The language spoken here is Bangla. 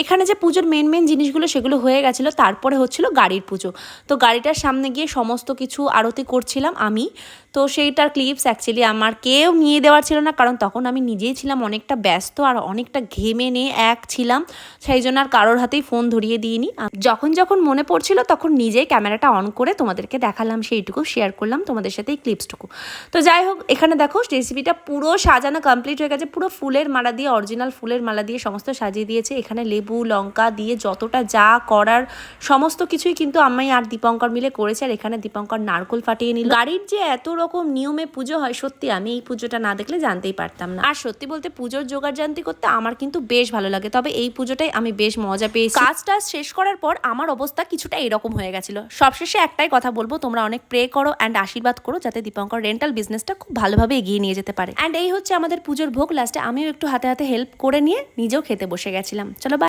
এখানে যে পুজোর মেন জিনিসগুলো সেগুলো হয়ে গেছিলো, তারপরে হচ্ছিল গাড়ির পুজো। তো গাড়িটার সামনে গিয়ে সমস্ত কিছু আরতি করছিলাম আমি। তো সেইটার ক্লিপস অ্যাকচুয়ালি আমার কেউ নিয়ে দেওয়ার ছিল না, কারণ তখন আমি নিজেই ছিলাম অনেকটা ব্যস্ত আর অনেকটা ঘেমে নিয়ে ছিলাম, সেই জন্য আর কারোর হাতেই ফোন ধরিয়ে দিইনি। যখন মনে পড়ছিল তখন নিজেই ক্যামেরাটা অন করে তোমাদেরকে দেখালাম, সেইটুকু শেয়ার করলাম তোমাদের সাথে এই ক্লিপসটুকু। তো যাই হোক, এখানে দেখো রেসিপিটা পুরো সাজানো কমপ্লিট হয়ে গেছে, পুরো ফুলের মালা দিয়ে, অরিজিনাল ফুলের মালা দিয়ে সমস্ত সাজিয়ে দিয়েছে। এখানে লেবু লঙ্কা দিয়ে যতটা যা করার সমস্ত কিছুই কিন্তু আমি আর দীপঙ্কর মিলে করেছে। আর এখানে দীপঙ্কর নারকোল ফাটিয়ে নিল। গাড়ির যে এত রকম নিয়মে পুজো হয়, সত্যি আমি এই পুজোটা না দেখলে জানতেই পারতাম না। আর সত্যি বলতে পুজোর জোগাড় জানতি করতে আমার কিন্তু বেশ ভালো লাগে, তবে এই পুজোটাই আমি বেশ মজা পেয়েছি। কাজটা শেষ করার পর আমার অবস্থা কিছুটা এরকম হয়ে গেছিল। সবশেষে একটাই কথা বলবো, তোমরা অনেক প্রে করো অ্যান্ড আশীর্বাদ করো যাতে দীপঙ্কর রেন্টাল বিজনেসটা খুব ভালোভাবে এগিয়ে নিয়ে যেতে পারে। অ্যান্ড এই হচ্ছে আমাদের পুজোর ভোগ। লাস্টে আমিও একটু হাতে হাতে হেল্প করে নিয়ে নিজেও খেতে বসে গেছিলাম। চলো।